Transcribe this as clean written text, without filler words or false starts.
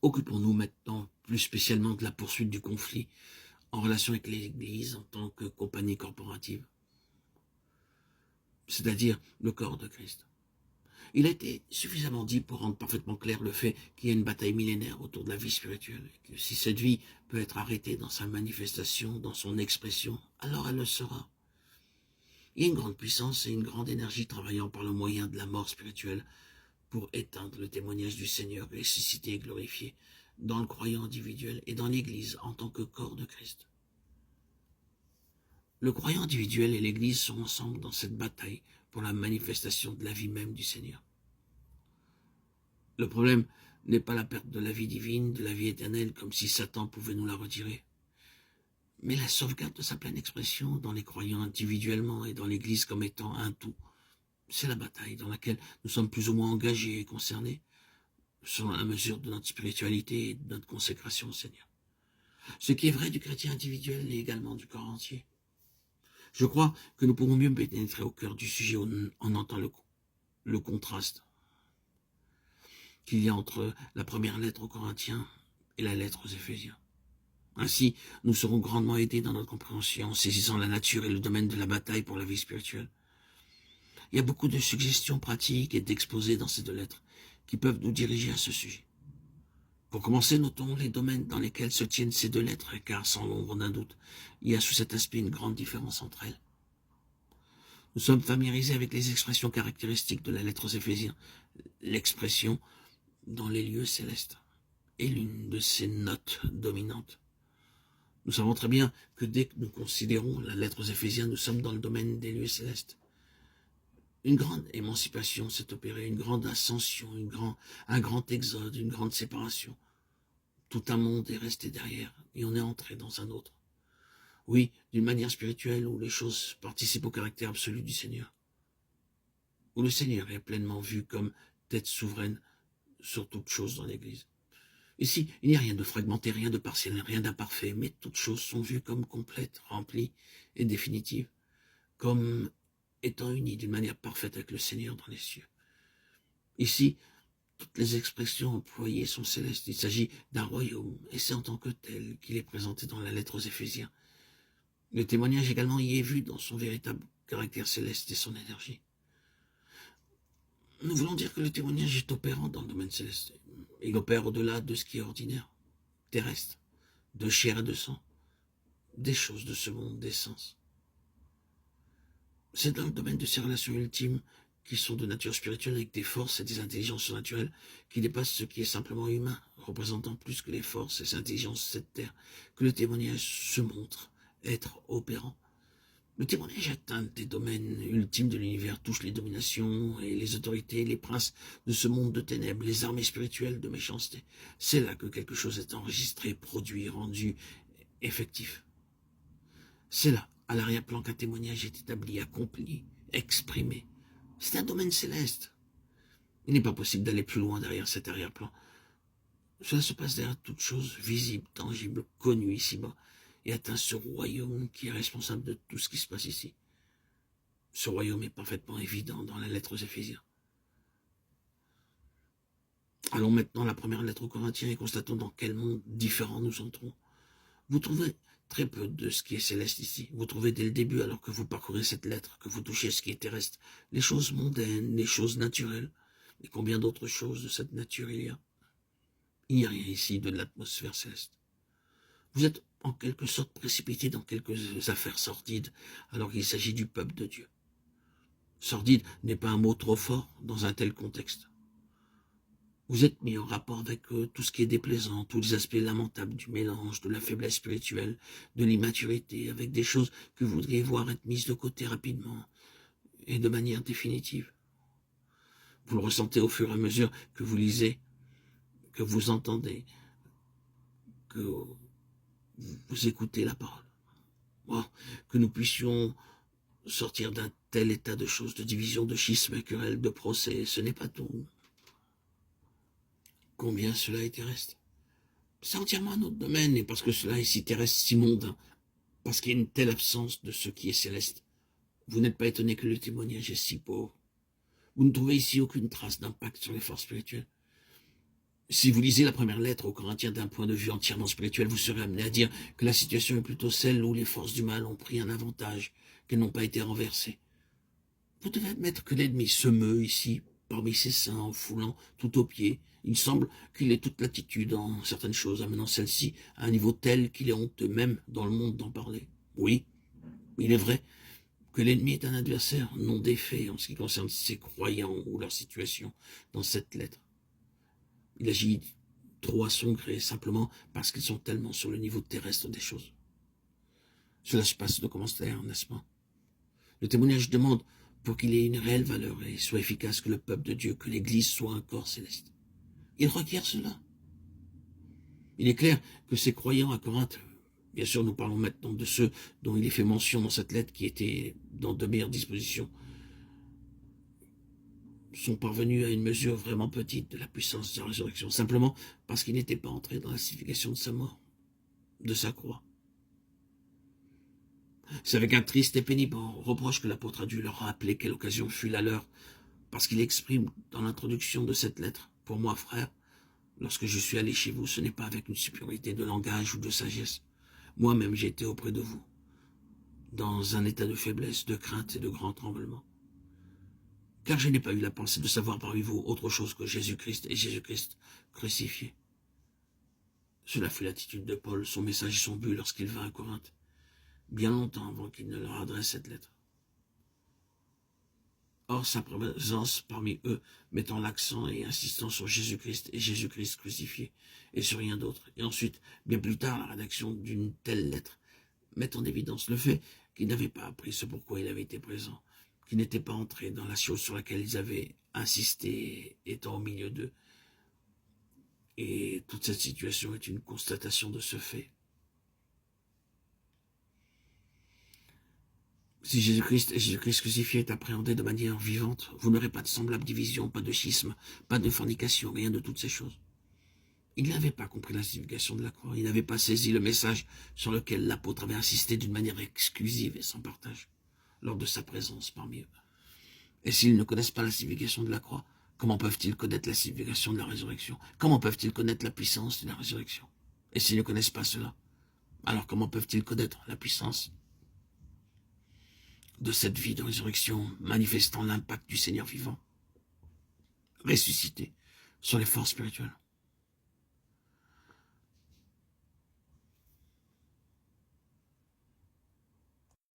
Occupons-nous maintenant plus spécialement de la poursuite du conflit en relation avec l'Église en tant que compagnie corporative, c'est-à-dire le corps de Christ. Il a été suffisamment dit pour rendre parfaitement clair le fait qu'il y a une bataille millénaire autour de la vie spirituelle, et que si cette vie peut être arrêtée dans sa manifestation, dans son expression, alors elle le sera. Il y a une grande puissance et une grande énergie travaillant par le moyen de la mort spirituelle pour éteindre le témoignage du Seigneur ressuscité et glorifié dans le croyant individuel et dans l'Église en tant que corps de Christ. Le croyant individuel et l'Église sont ensemble dans cette bataille pour la manifestation de la vie même du Seigneur. Le problème n'est pas la perte de la vie divine, de la vie éternelle, comme si Satan pouvait nous la retirer, mais la sauvegarde de sa pleine expression dans les croyants individuellement et dans l'Église comme étant un tout. C'est la bataille dans laquelle nous sommes plus ou moins engagés et concernés, selon la mesure de notre spiritualité et de notre consécration au Seigneur. Ce qui est vrai du chrétien individuel et également du corps entier. Je crois que nous pourrons mieux pénétrer au cœur du sujet en entendant le contraste qu'il y a entre la première lettre aux Corinthiens et la lettre aux Éphésiens. Ainsi, nous serons grandement aidés dans notre compréhension en saisissant la nature et le domaine de la bataille pour la vie spirituelle. Il y a beaucoup de suggestions pratiques et d'exposés dans ces deux lettres qui peuvent nous diriger à ce sujet. Pour commencer, notons les domaines dans lesquels se tiennent ces deux lettres, car sans l'ombre d'un doute, il y a sous cet aspect une grande différence entre elles. Nous sommes familiarisés avec les expressions caractéristiques de la lettre aux Éphésiens. L'expression « dans les lieux célestes » est l'une de ses notes dominantes. Nous savons très bien que dès que nous considérons la lettre aux Éphésiens, nous sommes dans le domaine des lieux célestes. Une grande émancipation s'est opérée, une grande ascension, un grand exode, une grande séparation. Tout un monde est resté derrière et on est entré dans un autre. Oui, d'une manière spirituelle où les choses participent au caractère absolu du Seigneur. Où le Seigneur est pleinement vu comme tête souveraine sur toute chose dans l'Église. Ici, il n'y a rien de fragmenté, rien de partiel, rien d'imparfait, mais toutes choses sont vues comme complètes, remplies et définitives, comme étant unies d'une manière parfaite avec le Seigneur dans les cieux. Ici, toutes les expressions employées sont célestes. Il s'agit d'un royaume, et c'est en tant que tel qu'il est présenté dans la lettre aux Éphésiens. Le témoignage également y est vu dans son véritable caractère céleste et son énergie. Nous voulons dire que le témoignage est opérant dans le domaine céleste. Il opère au-delà de ce qui est ordinaire, terrestre, de chair et de sang, des choses de ce monde, des sens. C'est dans le domaine de ces relations ultimes qui sont de nature spirituelle avec des forces et des intelligences surnaturelles qui dépassent ce qui est simplement humain, représentant plus que les forces et les intelligences de cette terre, que le témoignage se montre être opérant. Le témoignage atteint des domaines ultimes de l'univers, touche les dominations et les autorités, les princes de ce monde de ténèbres, les armées spirituelles de méchanceté. C'est là que quelque chose est enregistré, produit, rendu effectif. C'est là, à l'arrière-plan, qu'un témoignage est établi, accompli, exprimé. C'est un domaine céleste. Il n'est pas possible d'aller plus loin derrière cet arrière-plan. Cela se passe derrière toute chose visible, tangible, connue ici-bas, et atteint ce royaume qui est responsable de tout ce qui se passe ici. Ce royaume est parfaitement évident dans la lettre aux Éphésiens. Allons maintenant à la première lettre aux Corinthiens et constatons dans quel monde différent nous entrons. Vous trouvez très peu de ce qui est céleste ici. Vous trouvez dès le début, alors que vous parcourez cette lettre, que vous touchez ce qui est terrestre, les choses mondaines, les choses naturelles. Et combien d'autres choses de cette nature il y a? Il n'y a rien ici de l'atmosphère céleste. Vous êtes en quelque sorte précipité dans quelques affaires sordides, alors qu'il s'agit du peuple de Dieu. Sordide n'est pas un mot trop fort dans un tel contexte. Vous êtes mis en rapport avec tout ce qui est déplaisant, tous les aspects lamentables du mélange, de la faiblesse spirituelle, de l'immaturité, avec des choses que vous voudriez voir être mises de côté rapidement et de manière définitive. Vous le ressentez au fur et à mesure que vous lisez, que vous entendez, que vous écoutez la parole. Bon, que nous puissions sortir d'un tel état de choses, de division, de schisme, de querelle, de procès, ce n'est pas tout. Combien cela est terrestre? C'est entièrement un autre domaine, et parce que cela est si terrestre, si mondain, parce qu'il y a une telle absence de ce qui est céleste, vous n'êtes pas étonné que le témoignage est si pauvre. Vous ne trouvez ici aucune trace d'impact sur les forces spirituelles. Si vous lisez la première lettre aux Corinthiens d'un point de vue entièrement spirituel, vous serez amené à dire que la situation est plutôt celle où les forces du mal ont pris un avantage, qu'elles n'ont pas été renversées. Vous devez admettre que l'ennemi se meut ici, parmi ses saints, en foulant tout au pied. Il semble qu'il ait toute latitude en certaines choses, amenant celles-ci à un niveau tel qu'il est honteux même dans le monde d'en parler. Oui, il est vrai que l'ennemi est un adversaire non défait en ce qui concerne ses croyants ou leur situation dans cette lettre. Il agit trop à son gré, simplement parce qu'ils sont tellement sur le niveau terrestre des choses. Cela se passe de commentaires, n'est-ce pas? Le témoignage demande, pour qu'il ait une réelle valeur et soit efficace, que le peuple de Dieu, que l'Église soit un corps céleste. Il requiert cela. Il est clair que ces croyants à Corinthe, bien sûr nous parlons maintenant de ceux dont il est fait mention dans cette lettre qui étaient dans de meilleures dispositions, sont parvenus à une mesure vraiment petite de la puissance de la résurrection, simplement parce qu'ils n'étaient pas entrés dans la signification de sa mort, de sa croix. C'est avec un triste et pénible reproche que l'apôtre a dû leur rappeler quelle occasion fut la leur, parce qu'il exprime dans l'introduction de cette lettre, « Pour moi, frère, lorsque je suis allé chez vous, ce n'est pas avec une supériorité de langage ou de sagesse. Moi-même, j'ai été auprès de vous, dans un état de faiblesse, de crainte et de grand tremblement. Car je n'ai pas eu la pensée de savoir parmi vous autre chose que Jésus-Christ et Jésus-Christ crucifié. » Cela fut l'attitude de Paul, son message et son but lorsqu'il vint à Corinthe, bien longtemps avant qu'il ne leur adresse cette lettre. Or, sa présence parmi eux, mettant l'accent et insistant sur Jésus-Christ et Jésus-Christ crucifié, et sur rien d'autre. Et ensuite, bien plus tard, la rédaction d'une telle lettre met en évidence le fait qu'il n'avait pas appris ce pourquoi il avait été présent, qu'il n'était pas entré dans la chose sur laquelle ils avaient insisté, étant au milieu d'eux. Et toute cette situation est une constatation de ce fait. Si Jésus-Christ et Jésus-Christ crucifié est appréhendé de manière vivante, vous n'aurez pas de semblable division, pas de schisme, pas de fornication, rien de toutes ces choses. Il n'avait pas compris la signification de la croix, il n'avait pas saisi le message sur lequel l'apôtre avait insisté d'une manière exclusive et sans partage, lors de sa présence parmi eux. Et s'ils ne connaissent pas la signification de la croix, comment peuvent-ils connaître la signification de la résurrection? Comment peuvent-ils connaître la puissance de la résurrection? Et s'ils ne connaissent pas cela, alors comment peuvent-ils connaître la puissance de cette vie de résurrection manifestant l'impact du Seigneur vivant, ressuscité, sur les forces spirituelles?